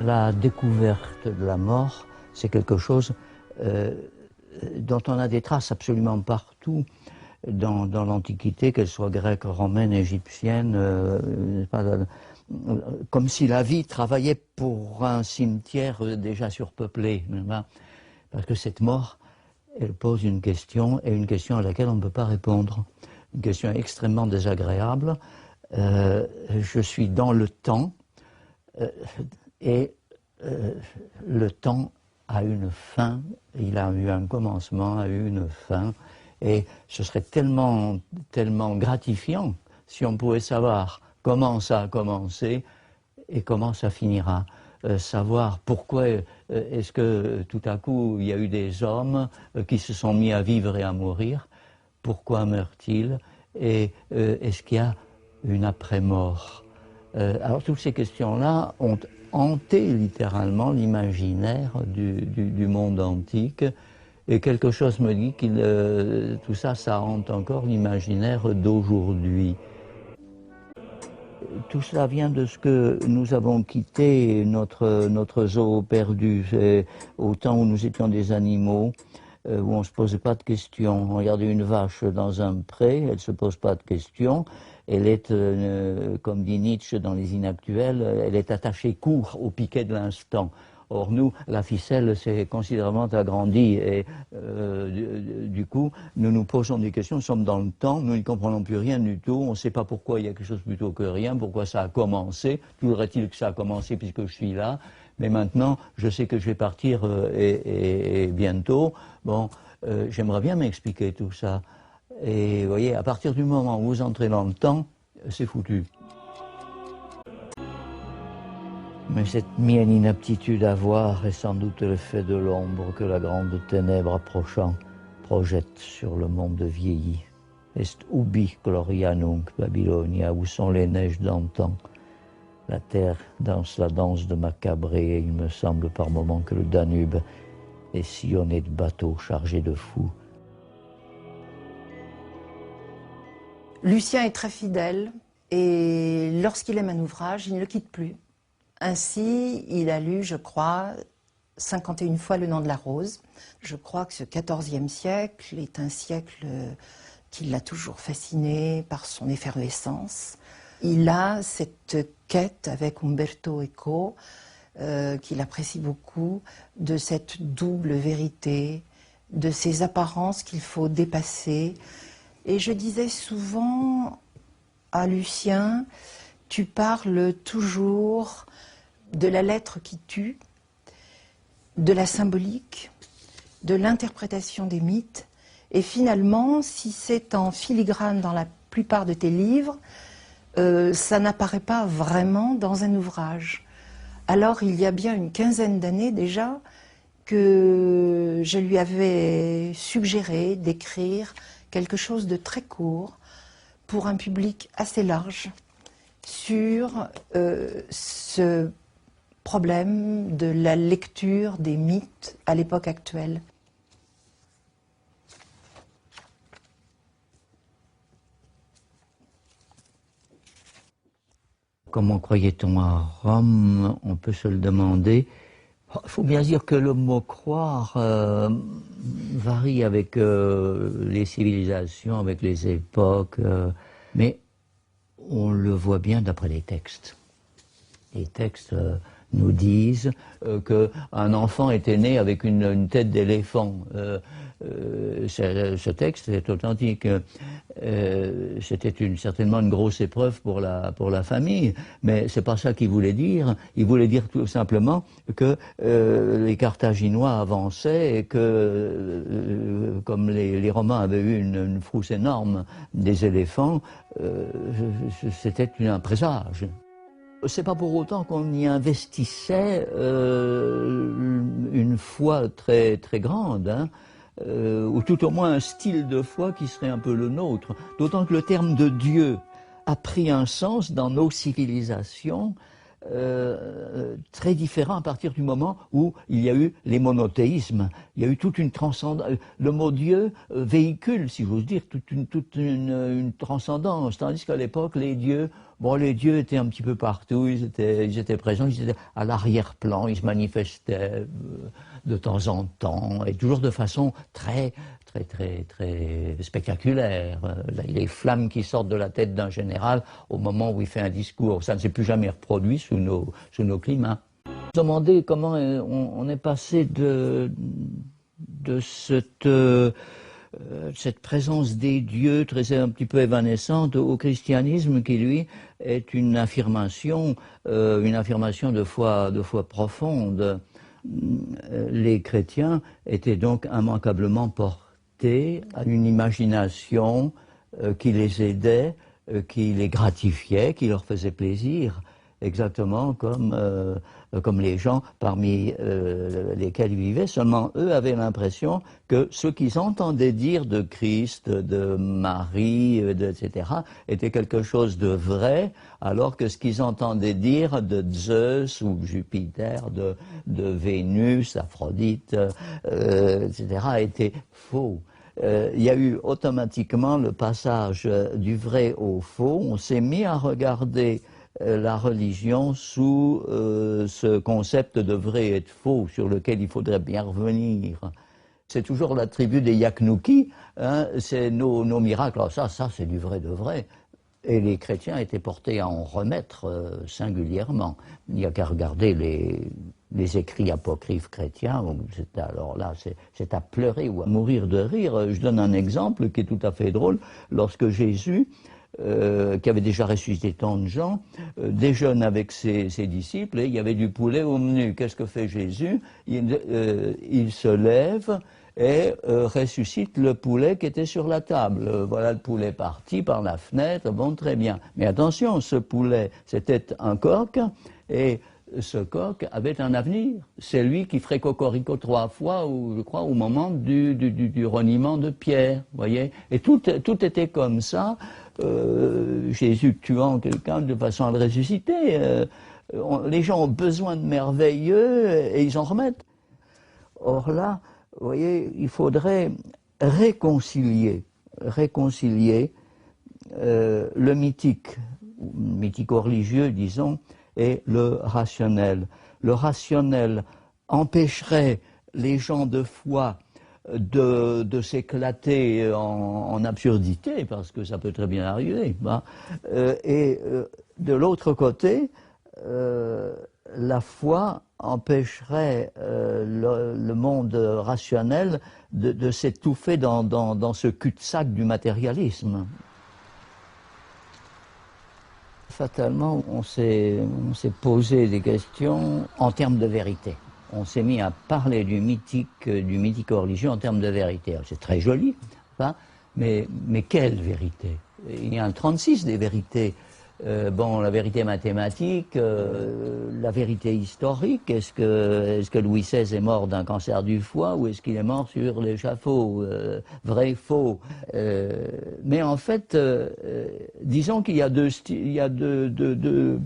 La découverte de la mort, c'est quelque chose dont on a des traces absolument partout dans l'Antiquité, qu'elle soit grecque, romaine, égyptienne, comme si la vie travaillait pour un cimetière déjà surpeuplé. Parce que cette mort, elle pose une question, et une question à laquelle on ne peut pas répondre. Une question extrêmement désagréable. Je suis dans le temps, et le temps a une fin, il a eu un commencement, a eu une fin, et ce serait tellement gratifiant si on pouvait savoir comment ça a commencé et comment ça finira. Savoir pourquoi est-ce que tout à coup il y a eu des hommes qui se sont mis à vivre et à mourir, pourquoi meurent-ils, et est-ce qu'il y a une après-mort. Alors toutes ces questions-là ont hanté littéralement l'imaginaire du monde antique, et quelque chose me dit que tout ça, ça hante encore l'imaginaire d'aujourd'hui. Tout cela vient de ce que nous avons quitté notre zoo perdu, au temps où nous étions des animaux, où on ne se posait pas de questions. On regardait une vache dans un pré, elle ne se pose pas de questions. Elle est, comme dit Nietzsche dans Les Inactuels, elle est attachée court au piquet de l'instant. Or nous, la ficelle s'est considérablement agrandie, et du coup, nous nous posons des questions, nous sommes dans le temps, nous n'y comprenons plus rien du tout, on ne sait pas pourquoi il y a quelque chose plutôt que rien, pourquoi ça a commencé, toujours est-il que ça a commencé puisque je suis là, mais maintenant, je sais que je vais partir et bientôt, bon, j'aimerais bien m'expliquer tout ça. Et vous voyez, à partir du moment où vous entrez dans le temps, c'est foutu. Mais cette mienne inaptitude à voir est sans doute le fait de l'ombre que la grande ténèbre approchant projette sur le monde vieilli. Est ubi gloria nunc Babylonia, où sont les neiges d'antan? La terre danse la danse de Macabré, et il me semble par moments que le Danube est sillonné de bateaux chargés de fous. Lucien est très fidèle, et lorsqu'il aime un ouvrage, il ne le quitte plus. Ainsi, il a lu, je crois, 51 fois Le Nom de la Rose. Je crois que ce XIVe siècle est un siècle qui l'a toujours fasciné par son effervescence. Il a cette quête avec Umberto Eco, qu'il apprécie beaucoup, de cette double vérité, de ces apparences qu'il faut dépasser. Et je disais souvent à Lucien, tu parles toujours de la lettre qui tue, de la symbolique, de l'interprétation des mythes, et finalement, si c'est en filigrane dans la plupart de tes livres, ça n'apparaît pas vraiment dans un ouvrage. Alors il y a bien une quinzaine d'années déjà que je lui avais suggéré d'écrire quelque chose de très court pour un public assez large sur ce problème de la lecture des mythes à l'époque actuelle. Comment croyait-on à Rome? On peut se le demander. Il faut bien dire que le mot croire varie avec les civilisations, avec les époques, mais on le voit bien d'après les textes. Les textes nous disent qu'un enfant était né avec une tête d'éléphant. Ce texte est authentique. C'était certainement une grosse épreuve pour la famille, mais c'est pas ça qu'il voulait dire. Il voulait dire tout simplement que les Carthaginois avançaient et que, comme les Romains avaient eu une frousse énorme des éléphants, c'était un présage. C'est pas pour autant qu'on y investissait une foi très, très grande, hein, ou tout au moins un style de foi qui serait un peu le nôtre. D'autant que le terme de Dieu a pris un sens dans nos civilisations très différent à partir du moment où il y a eu les monothéismes. Il y a eu toute une transcendance. Le mot Dieu véhicule, si j'ose dire, toute une transcendance. Tandis qu'à l'époque, les dieux étaient un petit peu partout, ils étaient présents, ils étaient à l'arrière-plan, ils se manifestaient de temps en temps, et toujours de façon très spectaculaire. Les flammes qui sortent de la tête d'un général au moment où il fait un discours, ça ne s'est plus jamais reproduit sous nos climats. Je me demandais comment on est passé de cette présence des dieux très un petit peu évanescente au christianisme qui lui est une affirmation de foi profonde. Les chrétiens étaient donc immanquablement portés à une imagination qui les aidait, qui les gratifiait, qui leur faisait plaisir, exactement comme les gens parmi lesquels ils vivaient. Seulement eux avaient l'impression que ce qu'ils entendaient dire de Christ, de Marie, etc., était quelque chose de vrai, alors que ce qu'ils entendaient dire de Zeus ou Jupiter, de Vénus, Aphrodite, etc., était faux. Il y a eu automatiquement le passage du vrai au faux. On s'est mis à regarder la religion sous ce concept de vrai et de faux sur lequel il faudrait bien revenir. C'est toujours la tribu des Yaknouki, hein, c'est nos miracles. Alors ça c'est du vrai de vrai. Et les chrétiens étaient portés à en remettre singulièrement. Il n'y a qu'à regarder les écrits apocryphes chrétiens. Alors là, c'est à pleurer ou à mourir de rire. Je donne un exemple qui est tout à fait drôle. Lorsque Jésus, qui avait déjà ressuscité tant de gens, déjeune avec ses disciples et il y avait du poulet au menu. Qu'est-ce que fait Jésus? Il se lève et ressuscite le poulet qui était sur la table. Voilà le poulet parti par la fenêtre, bon, très bien. Mais attention, ce poulet, c'était un coq, et ce coq avait un avenir. C'est lui qui ferait cocorico 3 fois, ou, je crois, au moment du reniement de Pierre, voyez. Et tout était comme ça, Jésus tuant quelqu'un de façon à le ressusciter. Les gens ont besoin de merveilleux, et ils en remettent. Or là, vous voyez, il faudrait réconcilier le mythico-religieux, disons, et le rationnel. Le rationnel empêcherait les gens de foi de s'éclater en absurdité, parce que ça peut très bien arriver. Hein. Et de l'autre côté, la foi empêcherait le monde rationnel de s'étouffer dans ce cul-de-sac du matérialisme. Fatalement, on s'est posé des questions en termes de vérité. On s'est mis à parler du mythico-religieux en termes de vérité. C'est très joli, hein, mais quelle vérité? Il y a un 36 des vérités. La vérité mathématique, la vérité historique, est-ce que Louis XVI est mort d'un cancer du foie ou est-ce qu'il est mort sur l'échafaud, vrai, faux. Mais en fait, disons qu'il y a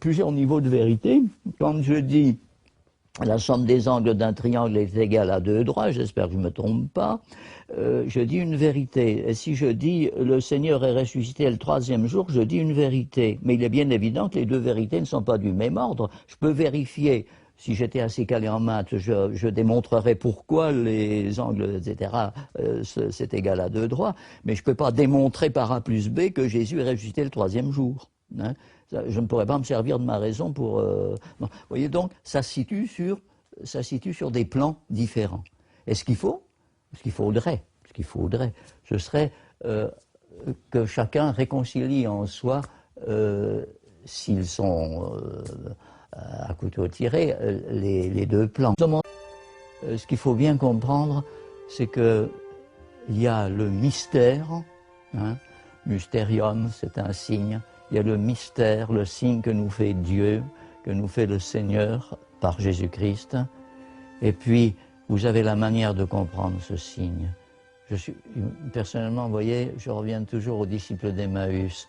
plusieurs niveaux de vérité. Quand je dis la somme des angles d'un triangle est égale à 2 droits, j'espère que je ne me trompe pas, je dis une vérité. Et si je dis le Seigneur est ressuscité le 3e jour, je dis une vérité. Mais il est bien évident que les 2 vérités ne sont pas du même ordre. Je peux vérifier, si j'étais assez calé en maths, je démontrerais pourquoi les angles, etc., c'est égal à 2 droits. Mais je ne peux pas démontrer par A plus B que Jésus est ressuscité le 3e jour. Hein. Je ne pourrais pas me servir de ma raison pour... Vous voyez donc, ça se situe sur des plans différents. Et ce qu'il faudrait, ce serait que chacun réconcilie en soi, s'ils sont à couteau tiré, les 2 plans. Ce qu'il faut bien comprendre, c'est qu'il y a le mystère, hein, mysterium, c'est un signe. Il y a le mystère, le signe que nous fait Dieu, que nous fait le Seigneur par Jésus-Christ. Et puis, vous avez la manière de comprendre ce signe. Personnellement, vous voyez, je reviens toujours aux disciples d'Emmaüs.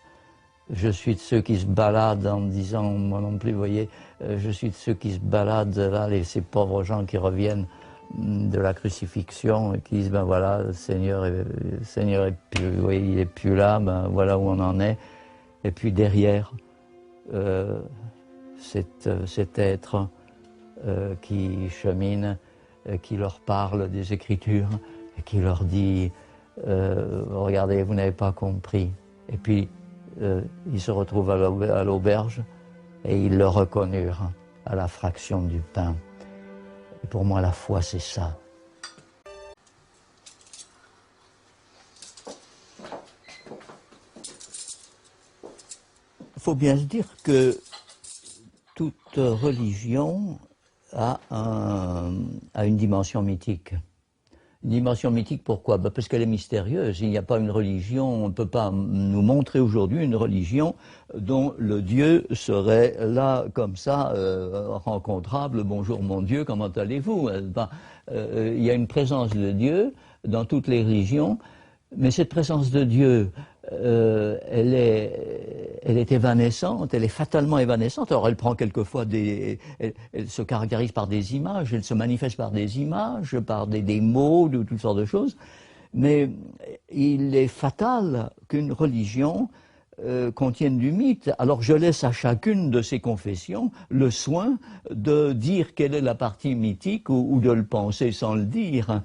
Je suis de ceux qui se baladent en me disant, moi non plus, vous voyez, je suis de ceux qui se baladent, là, ces pauvres gens qui reviennent de la crucifixion et qui disent, ben voilà, le Seigneur est plus, vous voyez, il est plus là, ben voilà où on en est. Et puis derrière, cet être qui chemine, qui leur parle des Écritures, et qui leur dit, regardez, vous n'avez pas compris. Et puis, ils se retrouvent à l'auberge et ils le reconnurent à la fraction du pain. Et pour moi, la foi, c'est ça. Il faut bien se dire que toute religion a une dimension mythique. Une dimension mythique, pourquoi? Parce qu'elle est mystérieuse. Il n'y a pas une religion, on ne peut pas nous montrer aujourd'hui une religion dont le Dieu serait là, comme ça, rencontrable. Bonjour mon Dieu, comment allez-vous? Il y a une présence de Dieu dans toutes les religions, mais cette présence de Dieu, elle est évanescente, elle est fatalement évanescente. Alors elle prend quelquefois elle se caractérise par des images, elle se manifeste par des images, par des mots, de toutes sortes de choses. Mais il est fatal qu'une religion contienne du mythe. Alors je laisse à chacune de ces confessions le soin de dire quelle est la partie mythique ou de le penser sans le dire.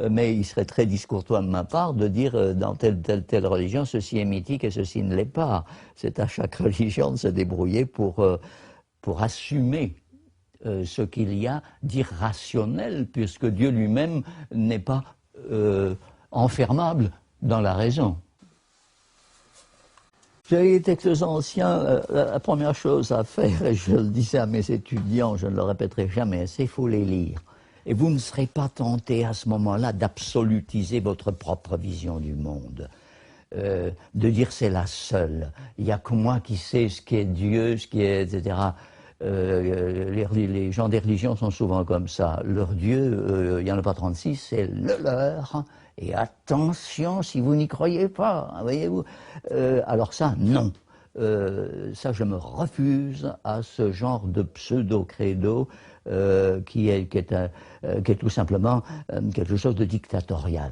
Mais il serait très discourtois de ma part de dire dans telle religion ceci est mythique et ceci ne l'est pas. C'est à chaque religion de se débrouiller pour assumer ce qu'il y a d'irrationnel, puisque Dieu lui-même n'est pas enfermable dans la raison. J'ai les textes anciens, la première chose à faire, et je le disais à mes étudiants, je ne le répéterai jamais, c'est qu'il faut les lire. Et vous ne serez pas tenté à ce moment-là d'absolutiser votre propre vision du monde, de dire c'est la seule. Il n'y a que moi qui sais ce qu'est Dieu, ce qui est, etc. Les gens des religions sont souvent comme ça. Leur Dieu, il n'y en a pas 36, c'est le leur. Et attention si vous n'y croyez pas, voyez-vous. Alors ça, non. Ça, je me refuse à ce genre de pseudo-credo qui est tout simplement quelque chose de dictatorial.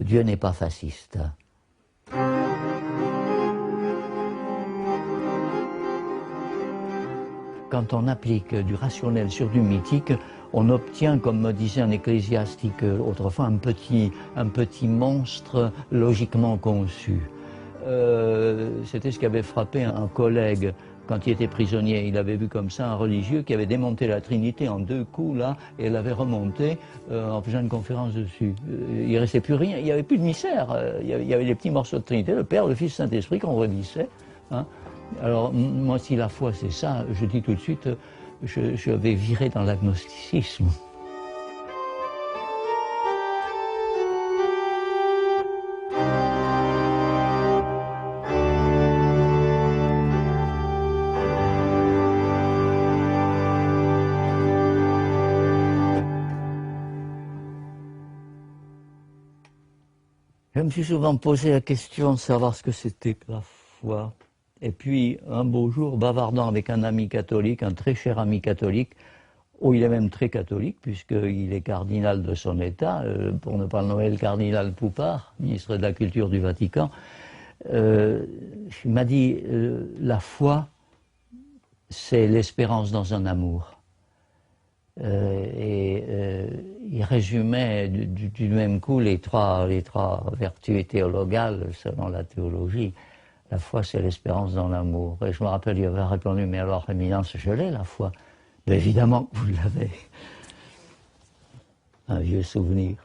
Dieu n'est pas fasciste. Quand on applique du rationnel sur du mythique, on obtient, comme me disait un ecclésiastique autrefois, un petit monstre logiquement conçu. C'était ce qui avait frappé un collègue quand il était prisonnier. Il avait vu comme ça un religieux qui avait démonté la Trinité en 2 coups, là, et l'avait remonté en faisant une conférence dessus. Il ne restait plus rien, il n'y avait plus de mystère. Il y avait des petits morceaux de Trinité, le Père, le Fils, le Saint-Esprit, qu'on redissait. Hein. Alors, moi, si la foi c'est ça, je dis tout de suite, je vais virer dans l'agnosticisme. Je me suis souvent posé la question de savoir ce que c'était que la foi. Et puis, un beau jour, bavardant avec un ami catholique, un très cher ami catholique, il est même très catholique, puisqu'il est cardinal de son État, pour ne pas le nommer le cardinal Poupard, ministre de la Culture du Vatican, il m'a dit, la foi, c'est l'espérance dans un amour. Il résumait du même coup les trois vertus théologales selon la théologie. La foi, c'est l'espérance dans l'amour. Et je me rappelle, il avait répondu, mais alors, Éminence, je l'ai, la foi. Mais évidemment que vous l'avez. Un vieux souvenir.